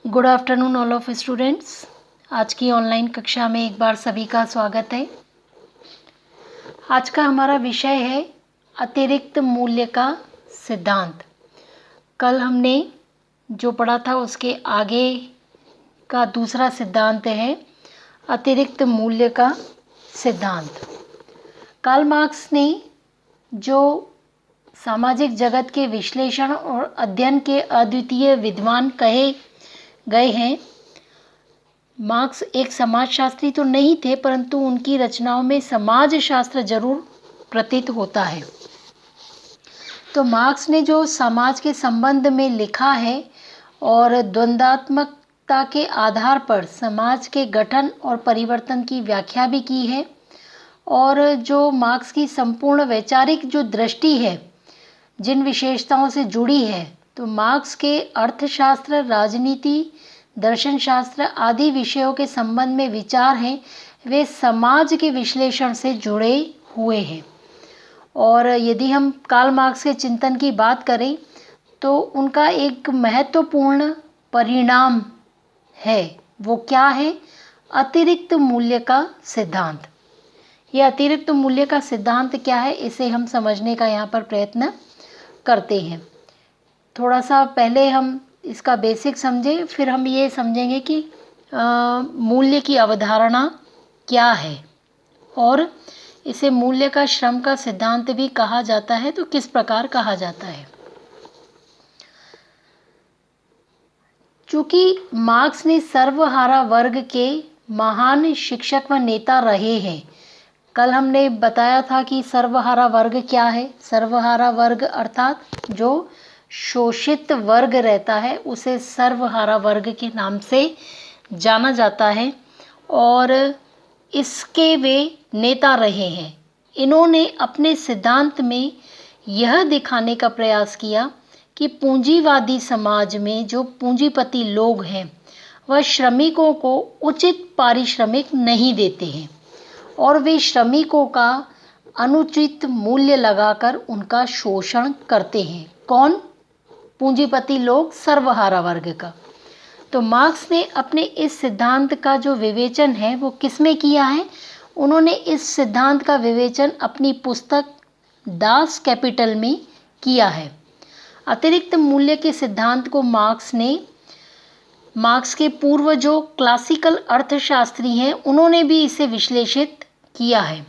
Good afternoon all of students. आज की online कक्षा में एक बार सभी का स्वागत है। आज का हमारा विषय है अतिरिक्त मूल्य का सिद्धांत। कल हमने जो पढ़ा था उसके आगे का दूसरा सिद्धांत है अतिरिक्त मूल्य का सिद्धांत। कार्ल मार्क्स ने जो सामाजिक जगत के विश्लेषण और अध्ययन के अद्वितीय विद्वान कहे गए हैं। मार्क्स एक समाजशास्त्री तो नहीं थे, परंतु उनकी रचनाओं में समाजशास्त्र जरूर प्रतीत होता है। तो मार्क्स ने जो समाज के संबंध में लिखा है और द्वंद्वात्मकता के आधार पर समाज के गठन और परिवर्तन की व्याख्या भी की है। और जो मार्क्स की संपूर्ण वैचारिक जो दृष्टि है जिन विशेषताओं से जुड़ी है, तो मार्क्स के अर्थशास्त्र, राजनीति, दर्शन शास्त्र आदि विषयों के संबंध में विचार हैं वे समाज के विश्लेषण से जुड़े हुए हैं। और यदि हम कार्ल मार्क्स के चिंतन की बात करें तो उनका एक महत्वपूर्ण परिणाम है, वो क्या है? अतिरिक्त मूल्य का सिद्धांत। यह अतिरिक्त मूल्य का सिद्धांत क्या है, इसे हम समझने का यहाँ पर प्रयत्न करते हैं। थोड़ा सा पहले हम इसका बेसिक समझें, फिर हम ये समझेंगे कि मूल्य की अवधारणा क्या है और इसे मूल्य का श्रम का सिद्धांत भी कहा जाता है। तो किस प्रकार कहा जाता है? चूँकि मार्क्स ने सर्वहारा वर्ग के महान शिक्षक व नेता रहे हैं। कल हमने बताया था कि सर्वहारा वर्ग क्या है। सर्वहारा वर्ग अर्थात जो शोषित वर्ग रहता है उसे सर्वहारा वर्ग के नाम से जाना जाता है और इसके वे नेता रहे हैं। इन्होंने अपने सिद्धांत में यह दिखाने का प्रयास किया कि पूंजीवादी समाज में जो पूंजीपति लोग हैं वह श्रमिकों को उचित पारिश्रमिक नहीं देते हैं और वे श्रमिकों का अनुचित मूल्य लगाकर उनका शोषण करते हैं। कौन? पूंजीपति लोग, सर्वहारा वर्ग का। तो मार्क्स ने अपने इस सिद्धांत का जो विवेचन है वो किस में किया है? उन्होंने इस सिद्धांत का विवेचन अपनी पुस्तक दास कैपिटल में किया है। अतिरिक्त मूल्य के सिद्धांत को मार्क्स के पूर्व जो क्लासिकल अर्थशास्त्री हैं उन्होंने भी इसे विश्लेषित किया है।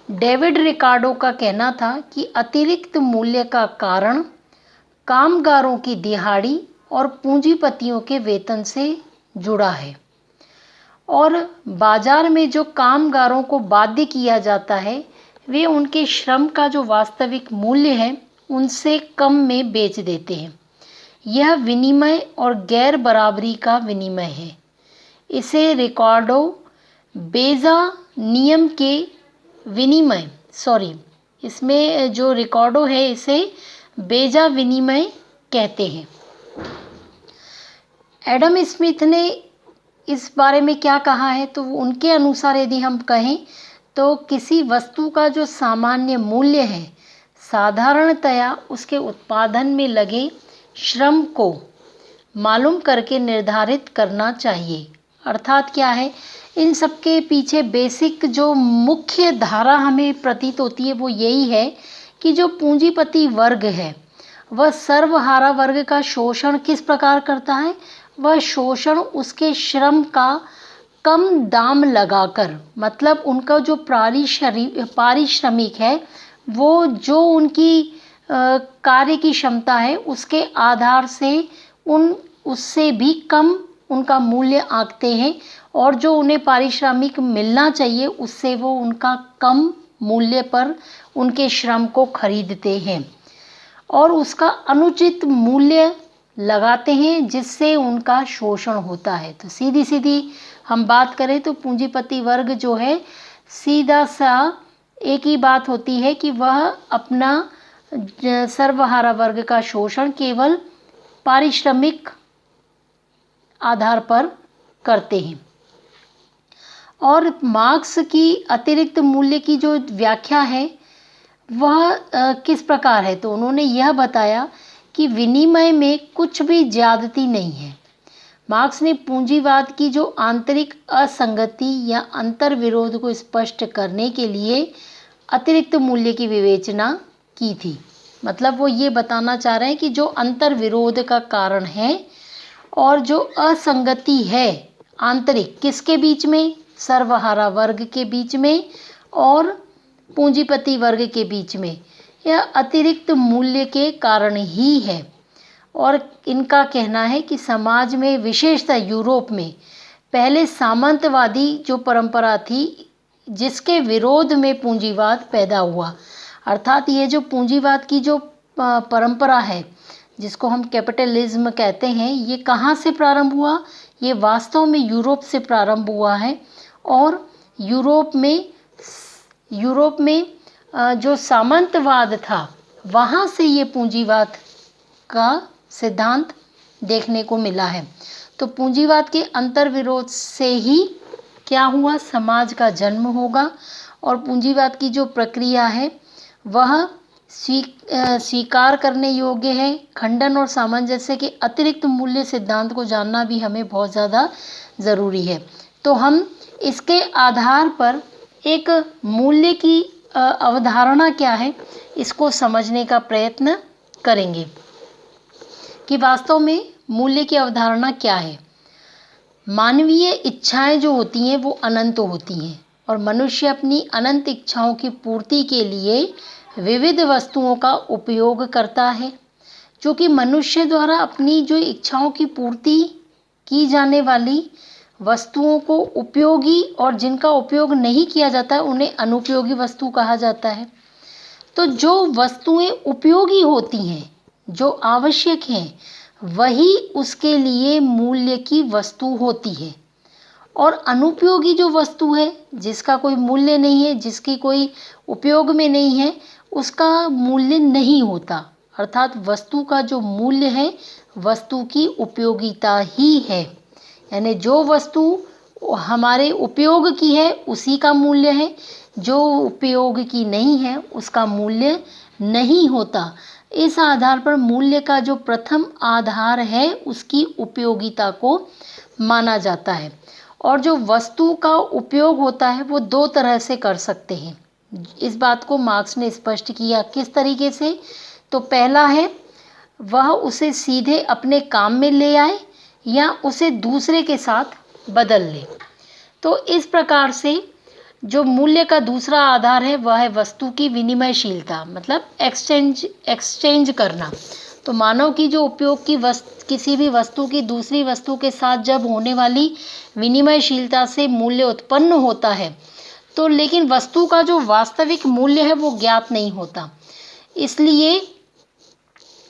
डेविड रिकार्डो का कहना था कि अतिरिक्त मूल्य का कारण कामगारों की दिहाड़ी और पूंजीपतियों के वेतन से जुड़ा है और बाजार में जो कामगारों को बाध्य किया जाता है वे उनके श्रम का जो वास्तविक मूल्य है उनसे कम में बेच देते हैं। यह विनिमय और गैर बराबरी का विनिमय है। इसे रिकार्डो बेजा नियम के विनिमय इसमें जो रिकार्डो है इसे बेजा विनिमय कहते हैं। एडम स्मिथ ने इस बारे में क्या कहा है? तो उनके अनुसार यदि हम कहें तो किसी वस्तु का जो सामान्य मूल्य है साधारणतया उसके उत्पादन में लगे श्रम को मालूम करके निर्धारित करना चाहिए। अर्थात क्या है? इन सब के पीछे बेसिक जो मुख्य धारा हमें प्रतीत होती है वो यही है कि जो पूंजीपति वर्ग है वह सर्वहारा वर्ग का शोषण किस प्रकार करता है? वह शोषण उसके श्रम का कम दाम लगाकर, मतलब उनका जो पारिश्रमिक है वो जो उनकी कार्य की क्षमता है उसके आधार से उससे भी कम उनका मूल्य आंकते हैं और जो उन्हें पारिश्रमिक मिलना चाहिए उससे वो उनका कम मूल्य पर उनके श्रम को खरीदते हैं और उसका अनुचित मूल्य लगाते हैं जिससे उनका शोषण होता है। तो सीधी सीधी हम बात करें तो पूंजीपति वर्ग जो है सीधा सा एक ही बात होती है कि वह अपना सर्वहारा वर्ग का शोषण केवल पारिश्रमिक आधार पर करते हैं। और मार्क्स की अतिरिक्त मूल्य की जो व्याख्या है वह किस प्रकार है? तो उन्होंने यह बताया कि विनिमय में कुछ भी ज्यादती नहीं है। मार्क्स ने पूंजीवाद की जो आंतरिक असंगति या अंतर विरोध को स्पष्ट करने के लिए अतिरिक्त मूल्य की विवेचना की थी। मतलब वो ये बताना चाह रहे हैं कि जो अंतर विरोध का कारण है और जो असंगति है आंतरिक, किसके बीच में, सर्वहारा वर्ग के बीच में और पूंजीपति वर्ग के बीच में, यह अतिरिक्त मूल्य के कारण ही है। और इनका कहना है कि समाज में, विशेषतः यूरोप में, पहले सामंतवादी जो परंपरा थी जिसके विरोध में पूंजीवाद पैदा हुआ। अर्थात ये जो पूंजीवाद की जो परंपरा है जिसको हम कैपिटलिज्म कहते हैं, ये कहाँ से प्रारंभ हुआ? ये वास्तव में यूरोप से प्रारंभ हुआ है। और यूरोप में जो सामंतवाद था वहाँ से ये पूंजीवाद का सिद्धांत देखने को मिला है। तो पूंजीवाद के अंतर्विरोध से ही क्या हुआ? समाज का जन्म होगा। और पूंजीवाद की जो प्रक्रिया है वह स्वीकार करने योग्य है। खंडन और सामंजस्य के अतिरिक्त मूल्य सिद्धांत को जानना भी हमें बहुत ज़्यादा ज़रूरी है। तो हम इसके आधार पर एक मूल्य की अवधारणा क्या है इसको समझने का प्रयत्न करेंगे कि वास्तव में मूल्य की अवधारणा क्या है। मानवीय इच्छाएं जो होती हैं वो अनंत होती हैं और मनुष्य अपनी अनंत इच्छाओं की पूर्ति के लिए विविध वस्तुओं का उपयोग करता है। जो कि मनुष्य द्वारा अपनी जो इच्छाओं की पूर्ति की जाने वाली वस्तुओं को उपयोगी और जिनका उपयोग नहीं किया जाता है उन्हें अनुपयोगी वस्तु कहा जाता है। तो जो वस्तुएं उपयोगी होती हैं, जो आवश्यक हैं, वही उसके लिए मूल्य की वस्तु होती है। और अनुपयोगी जो वस्तु है, जिसका कोई मूल्य नहीं है, जिसकी कोई उपयोग में नहीं है, उसका मूल्य नहीं होता। अर्थात वस्तु का जो मूल्य है वस्तु की उपयोगिता ही है। यानी जो वस्तु हमारे उपयोग की है उसी का मूल्य है, जो उपयोग की नहीं है उसका मूल्य नहीं होता। इस आधार पर मूल्य का जो प्रथम आधार है उसकी उपयोगिता को माना जाता है। और जो वस्तु का उपयोग होता है वो दो तरह से कर सकते हैं। इस बात को मार्क्स ने स्पष्ट किया। किस तरीके से? तो पहला है वह उसे सीधे अपने काम में ले आए या उसे दूसरे के साथ बदल ले। तो इस प्रकार से जो मूल्य का दूसरा आधार है वह है वस्तु की विनिमयशीलता, मतलब एक्सचेंज करना। तो मानव की जो उपयोग की किसी भी वस्तु की दूसरी वस्तु के साथ जब होने वाली विनिमयशीलता से मूल्य उत्पन्न होता है, तो लेकिन वस्तु का जो वास्तविक मूल्य है वो ज्ञात नहीं होता। इसलिए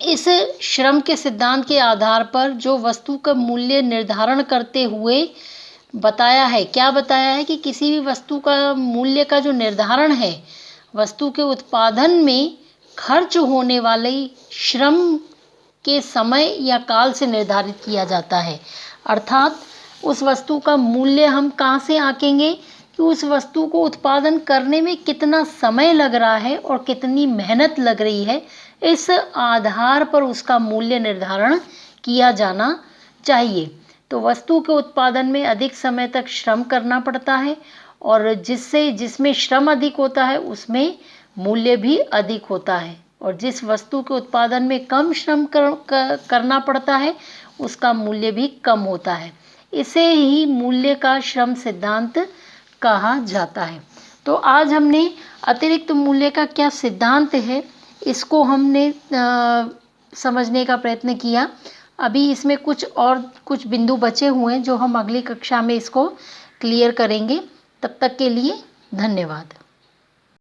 इस श्रम के सिद्धांत के आधार पर जो वस्तु का मूल्य निर्धारण करते हुए बताया है, क्या बताया है कि किसी भी वस्तु का मूल्य का जो निर्धारण है वस्तु के उत्पादन में खर्च होने वाले श्रम के समय या काल से निर्धारित किया जाता है। अर्थात उस वस्तु का मूल्य हम कहाँ से आंकेंगे कि उस वस्तु को उत्पादन करने में कितना समय लग रहा है और कितनी मेहनत लग रही है, इस आधार पर उसका मूल्य निर्धारण किया जाना चाहिए। तो वस्तु के उत्पादन में अधिक समय तक श्रम करना पड़ता है और जिसमें श्रम अधिक होता है उसमें मूल्य भी अधिक होता है। और जिस वस्तु के उत्पादन में कम श्रम करना पड़ता है उसका मूल्य भी कम होता है। इसे ही मूल्य का श्रम सिद्धांत कहा जाता है। तो आज हमने अतिरिक्त मूल्य का क्या सिद्धांत है इसको हमने समझने का प्रयत्न किया। अभी इसमें कुछ बिंदु बचे हुए हैं जो हम अगली कक्षा में इसको क्लियर करेंगे। तब तक के लिए धन्यवाद।